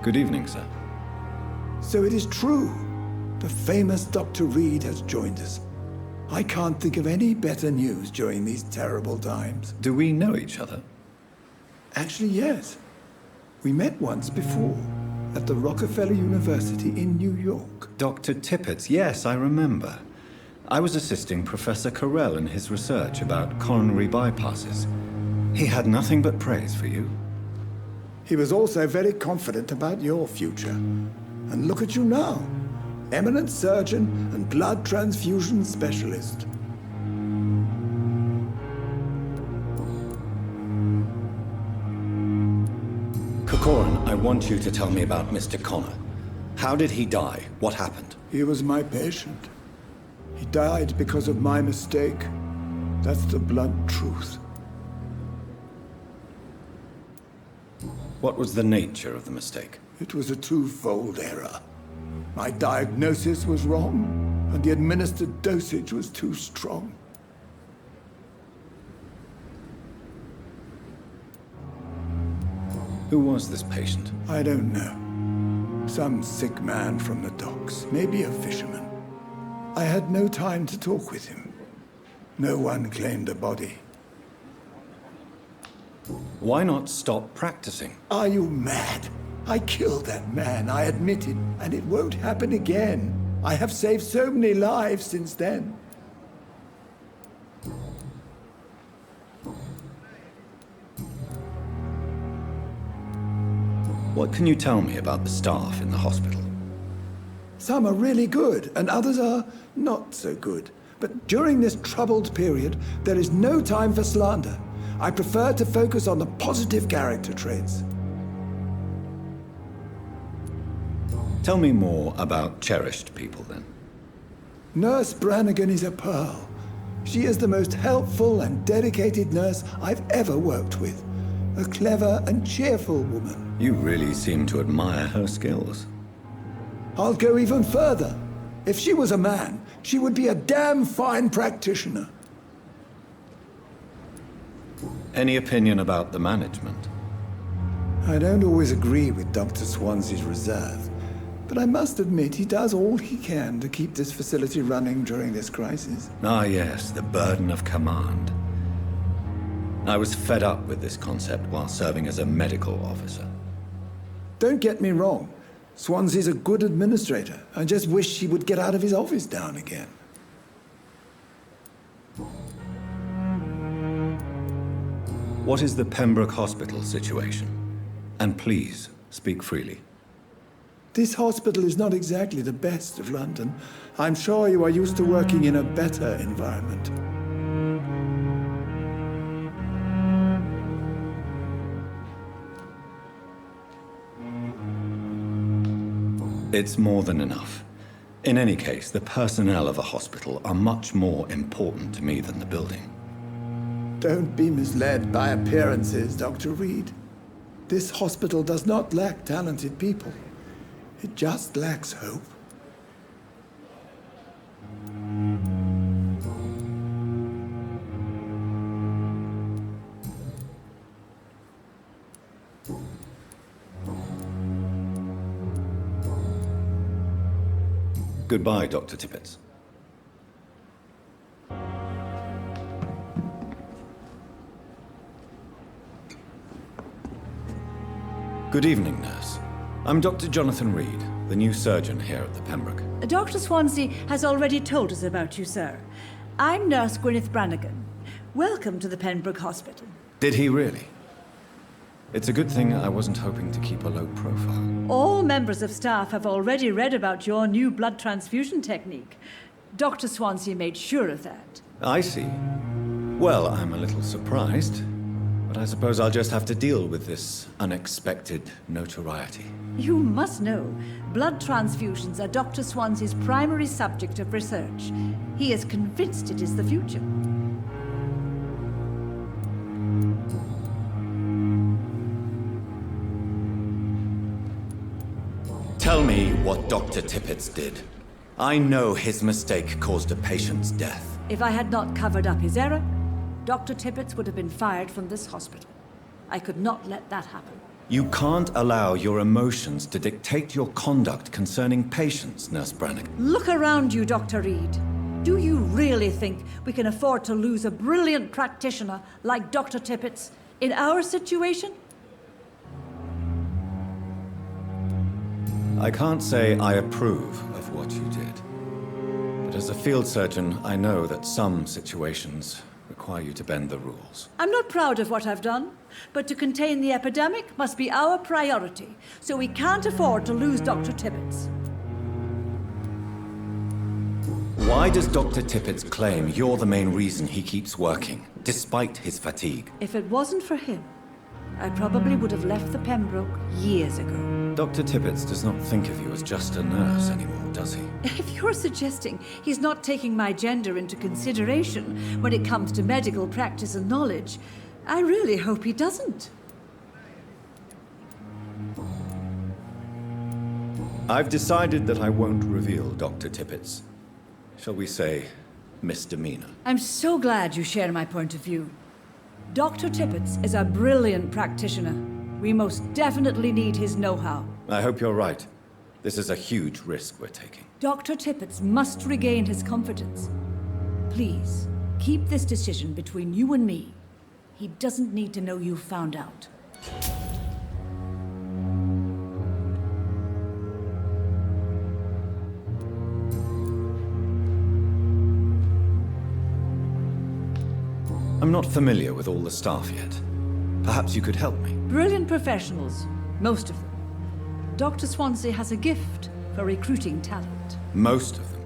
Good evening, sir. So it is true. The famous Dr. Reed has joined us. I can't think of any better news during these terrible times. Do we know each other? Actually, yes. We met once before, at the Rockefeller University in New York. Dr. Tippett, yes, I remember. I was assisting Professor Carell in his research about coronary bypasses. He had nothing but praise for you. He was also very confident about your future. And look at you now. Eminent surgeon and blood transfusion specialist. Corcoran, I want you to tell me about Mr. Connor. How did he die? What happened? He was my patient. He died because of my mistake. That's the blunt truth. What was the nature of the mistake? It was a twofold error. My diagnosis was wrong, and the administered dosage was too strong. Who was this patient? I don't know. Some sick man from the docks, maybe a fisherman. I had no time to talk with him. No one claimed a body. Why not stop practicing? Are you mad? I killed that man, I admit it, and it won't happen again. I have saved so many lives since then. What can you tell me about the staff in the hospital? Some are really good, and others are not so good. But during this troubled period, there is no time for slander. I prefer to focus on the positive character traits. Tell me more about cherished people, then. Nurse Brannigan is a pearl. She is the most helpful and dedicated nurse I've ever worked with. A clever and cheerful woman. You really seem to admire her skills. I'll go even further. If she was a man, she would be a damn fine practitioner. Any opinion about the management? I don't always agree with Dr. Swansea's reserve, but I must admit he does all he can to keep this facility running during this crisis. Ah, yes, the burden of command. I was fed up with this concept while serving as a medical officer. Don't get me wrong. Swansea's a good administrator. I just wish he would get out of his office down again. What is the Pembroke Hospital situation? And please, speak freely. This hospital is not exactly the best of London. I'm sure you are used to working in a better environment. It's more than enough. In any case, the personnel of a hospital are much more important to me than the building. Don't be misled by appearances, Dr. Reed. This hospital does not lack talented people. It just lacks hope. Goodbye, Dr. Tippett. Good evening, nurse. I'm Dr. Jonathan Reed, the new surgeon here at the Pembroke. Dr. Swansea has already told us about you, sir. I'm Nurse Gwyneth Brannigan. Welcome to the Pembroke Hospital. Did he really? It's a good thing I wasn't hoping to keep a low profile. All members of staff have already read about your new blood transfusion technique. Dr. Swansea made sure of that. I see. Well, I'm a little surprised, but I suppose I'll just have to deal with this unexpected notoriety. You must know, blood transfusions are Dr. Swansea's primary subject of research. He is convinced it is the future. Tell me what Dr. Tippett did. I know his mistake caused a patient's death. If I had not covered up his error, Dr. Tippett would have been fired from this hospital. I could not let that happen. You can't allow your emotions to dictate your conduct concerning patients, Nurse Brannigan. Look around you, Dr. Reed. Do you really think we can afford to lose a brilliant practitioner like Dr. Tippett's in our situation? I can't say I approve of what you did. But as a field surgeon, I know that some situations require you to bend the rules. I'm not proud of what I've done, but to contain the epidemic must be our priority, so we can't afford to lose Dr. Tippett's. Why does Dr. Tippett's claim you're the main reason he keeps working, despite his fatigue? If it wasn't for him, I probably would have left the Pembroke years ago. Dr. Tippett's does not think of you as just a nurse anymore, does he? If you're suggesting he's not taking my gender into consideration when it comes to medical practice and knowledge, I really hope he doesn't. I've decided that I won't reveal Dr. Tippett's, shall we say, misdemeanor. I'm so glad you share my point of view. Dr. Tippett's is a brilliant practitioner. We most definitely need his know-how. I hope you're right. This is a huge risk we're taking. Dr. Tippett's must regain his confidence. Please, keep this decision between you and me. He doesn't need to know you found out. I'm not familiar with all the staff yet. Perhaps you could help me. Brilliant professionals, most of them. Dr. Swansea has a gift for recruiting talent. Most of them.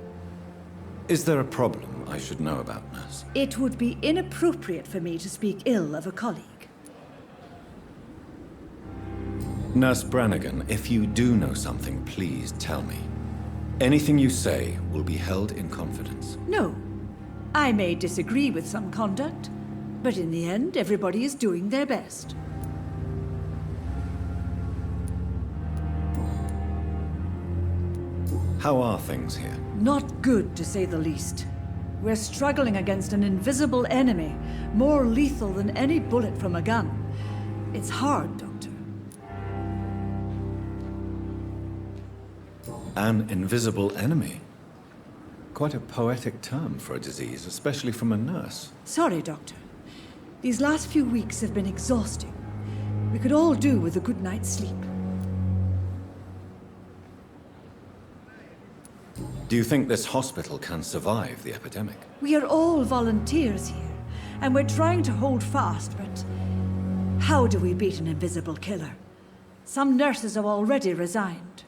Is there a problem I should know about, Nurse? It would be inappropriate for me to speak ill of a colleague. Nurse Brannigan, if you do know something, please tell me. Anything you say will be held in confidence. No. I may disagree with some conduct, but in the end, everybody is doing their best. How are things here? Not good, to say the least. We're struggling against an invisible enemy, more lethal than any bullet from a gun. It's hard, Doctor. An invisible enemy? Quite a poetic term for a disease, especially from a nurse. Sorry, Doctor. These last few weeks have been exhausting. We could all do with a good night's sleep. Do you think this hospital can survive the epidemic? We are all volunteers here, and we're trying to hold fast, but how do we beat an invisible killer? Some nurses have already resigned.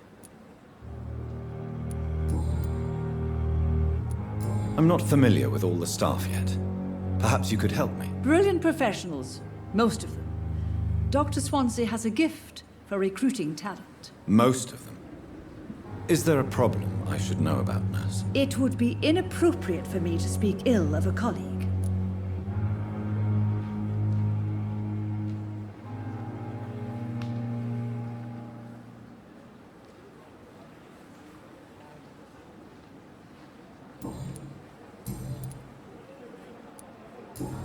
I'm not familiar with all the staff yet. Perhaps you could help me. Brilliant professionals, most of them. Dr. Swansea has a gift for recruiting talent. Most of them. Is there a problem I should know about, Nurse? It would be inappropriate for me to speak ill of a colleague.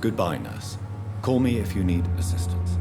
Goodbye, Nurse. Call me if you need assistance.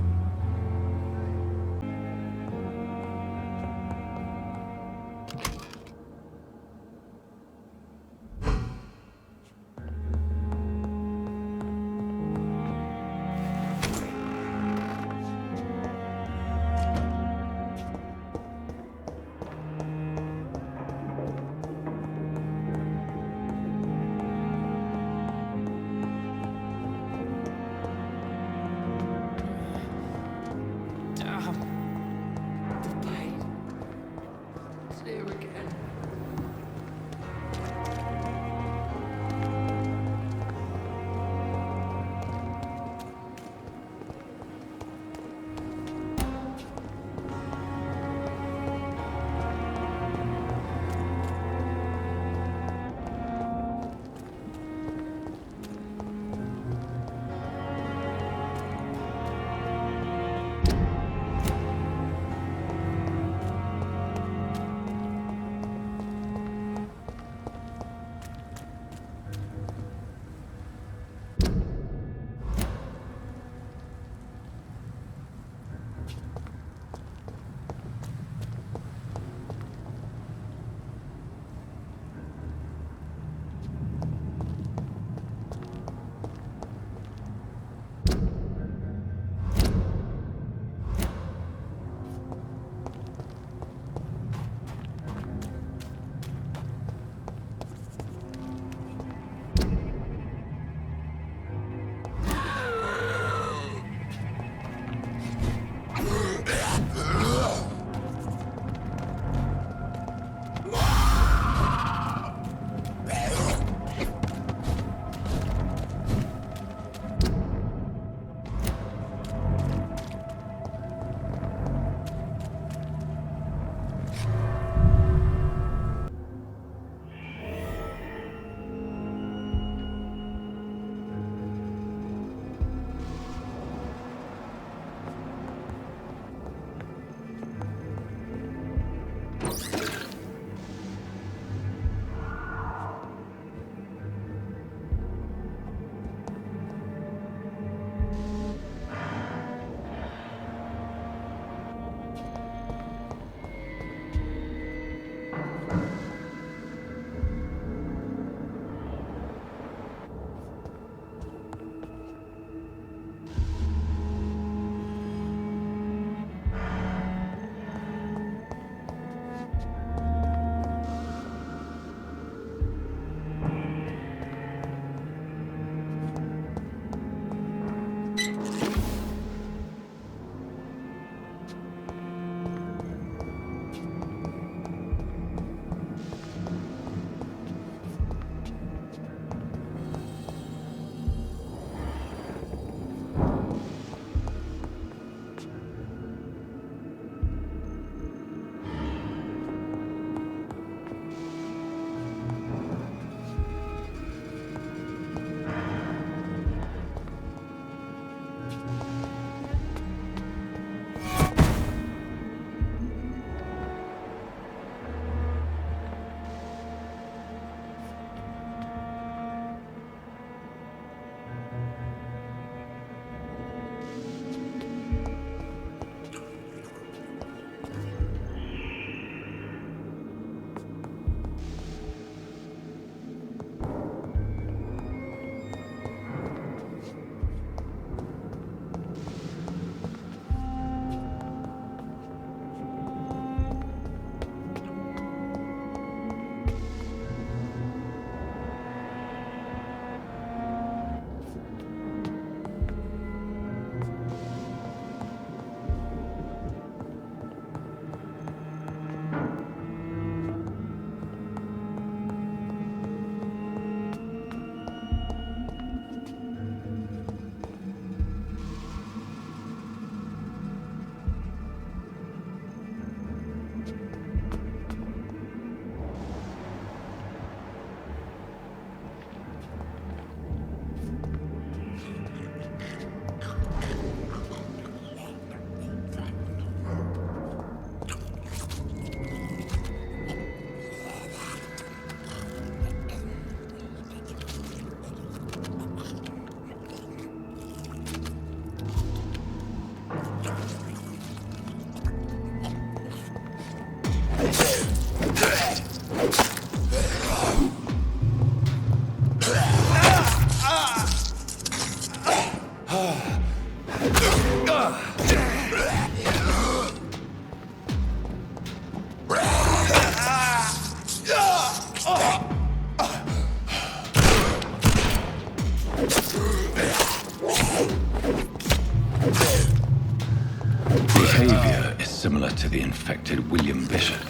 Behavior is similar to the infected William Bishop.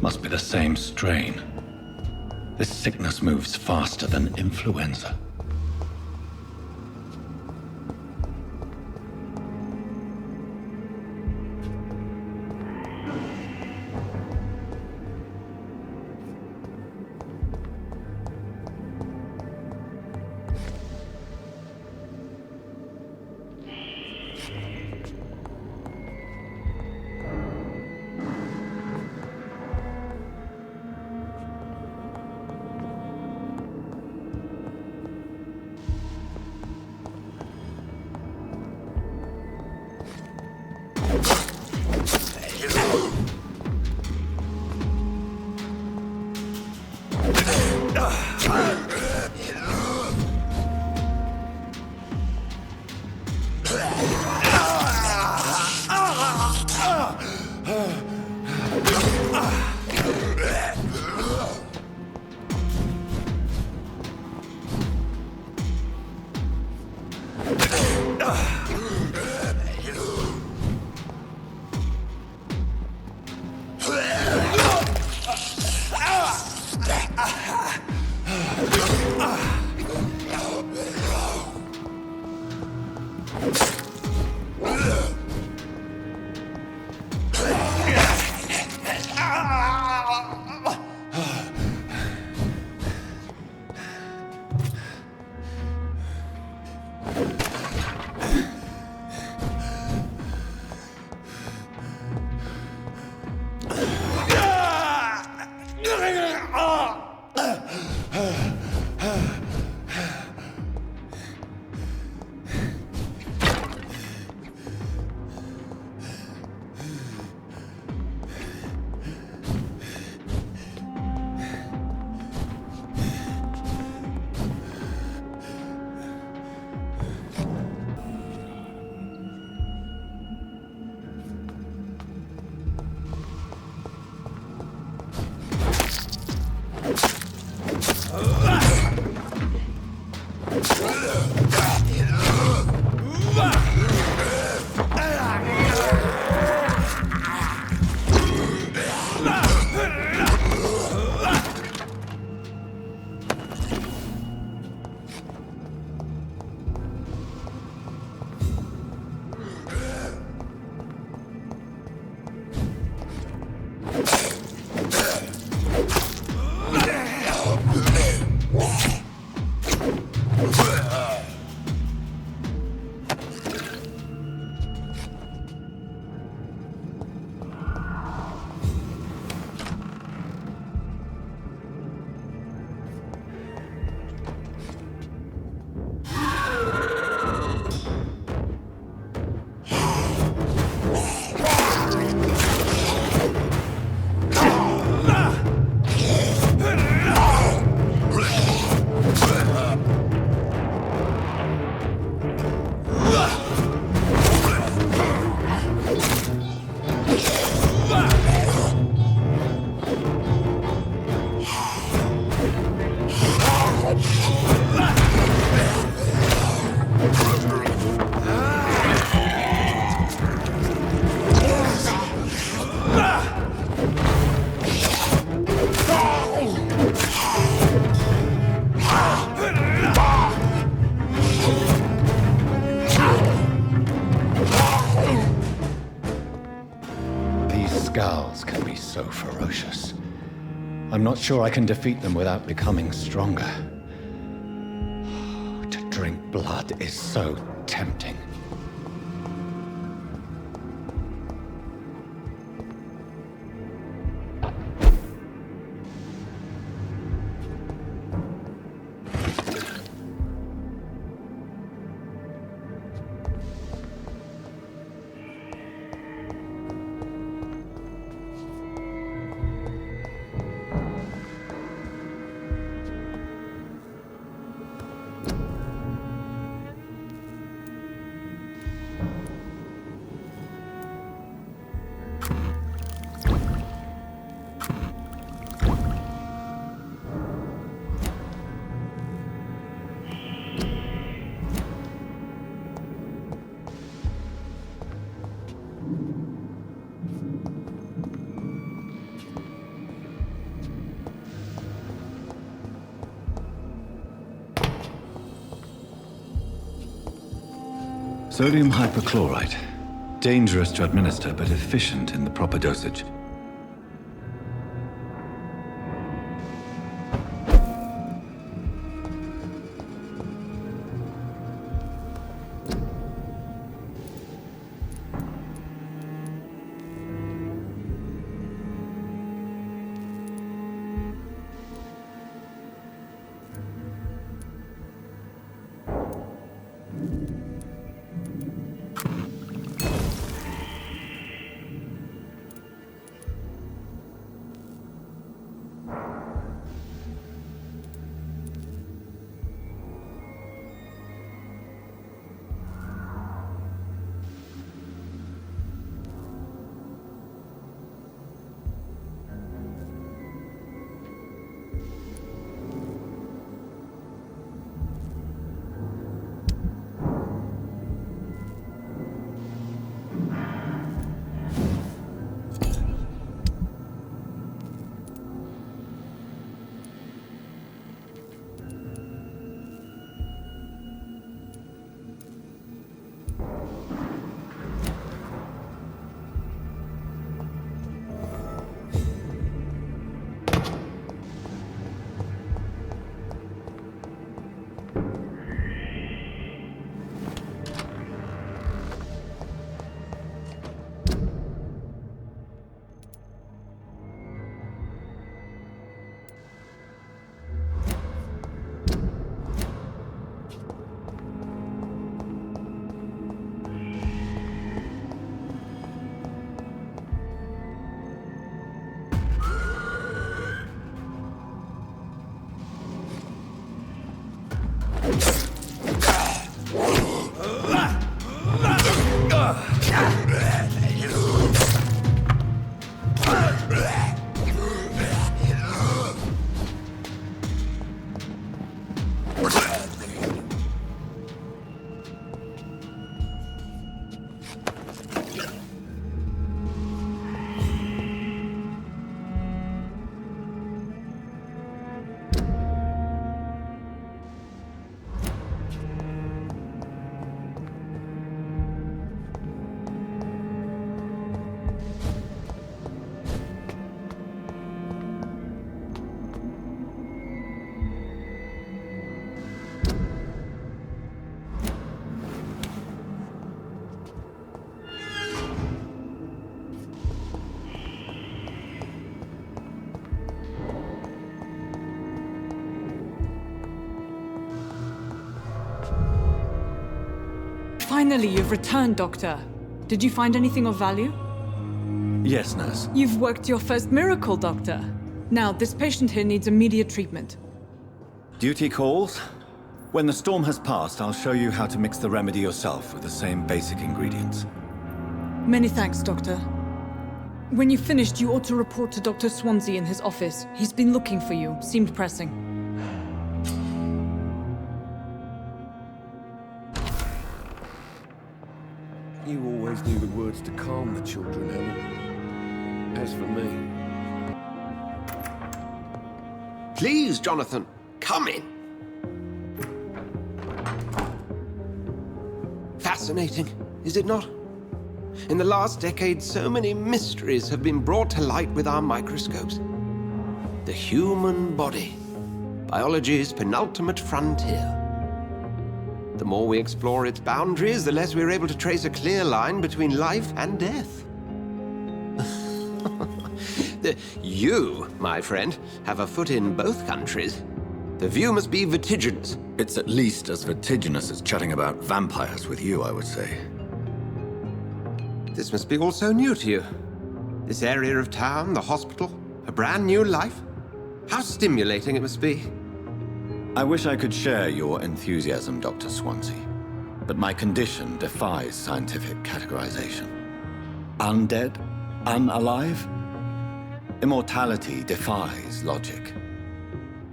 Must be the same strain. This sickness moves faster than influenza. Skulls can be so ferocious. I'm not sure I can defeat them without becoming stronger. To drink blood is so tempting. Sodium hypochlorite. Dangerous to administer, but efficient in the proper dosage. Finally, you've returned, Doctor. Did you find anything of value? Yes, nurse. You've worked your first miracle, Doctor. Now, this patient here needs immediate treatment. Duty calls. When the storm has passed, I'll show you how to mix the remedy yourself with the same basic ingredients. Many thanks, Doctor. When you've finished, you ought to report to Dr. Swansea in his office. He's been looking for you. Seemed pressing. You always knew the words to calm the children, Helen. As for me... Please, Jonathan, come in. Fascinating, is it not? In the last decade, so many mysteries have been brought to light with our microscopes. The human body, biology's penultimate frontier. The more we explore its boundaries, the less we're able to trace a clear line between life and death. You, my friend, have a foot in both countries. The view must be vertiginous. It's at least as vertiginous as chatting about vampires with you, I would say. This must be all so new to you. This area of town, the hospital, a brand new life. How stimulating it must be. I wish I could share your enthusiasm, Dr. Swansea, but my condition defies scientific categorization. Undead? Unalive? Immortality defies logic.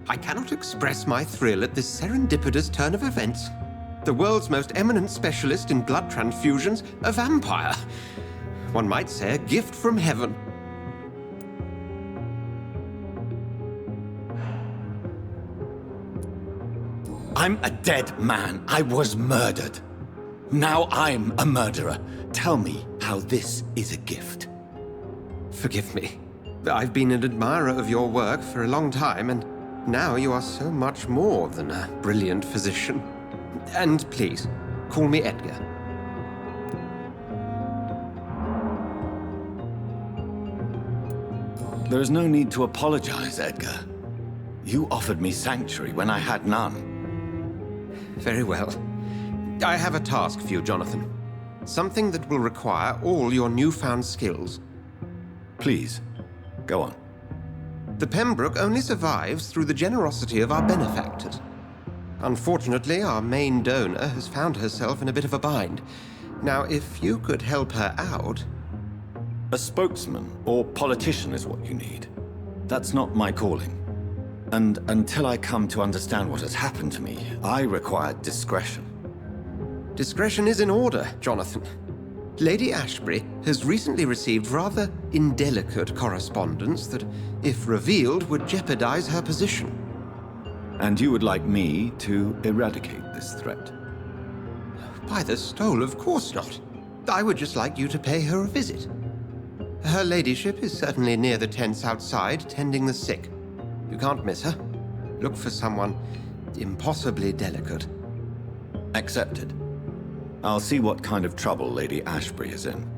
I cannot express my thrill at this serendipitous turn of events. The world's most eminent specialist in blood transfusions, a vampire. One might say a gift from heaven. I'm a dead man. I was murdered. Now I'm a murderer. Tell me how this is a gift. Forgive me. I've been an admirer of your work for a long time, and now you are so much more than a brilliant physician. And please, call me Edgar. There is no need to apologize, Edgar. You offered me sanctuary when I had none. Very well. I have a task for you, Jonathan. Something that will require all your newfound skills. Please, go on. The Pembroke only survives through the generosity of our benefactors. Unfortunately, our main donor has found herself in a bit of a bind. Now, if you could help her out... A spokesman or politician is what you need. That's not my calling. And until I come to understand what has happened to me, I require discretion. Discretion is in order, Jonathan. Lady Ashbury has recently received rather indelicate correspondence that, if revealed, would jeopardize her position. And you would like me to eradicate this threat? By the stole, of course not. I would just like you to pay her a visit. Her ladyship is certainly near the tents outside, tending the sick. You can't miss her. Look for someone impossibly delicate. Accepted. I'll see what kind of trouble Lady Ashbury is in.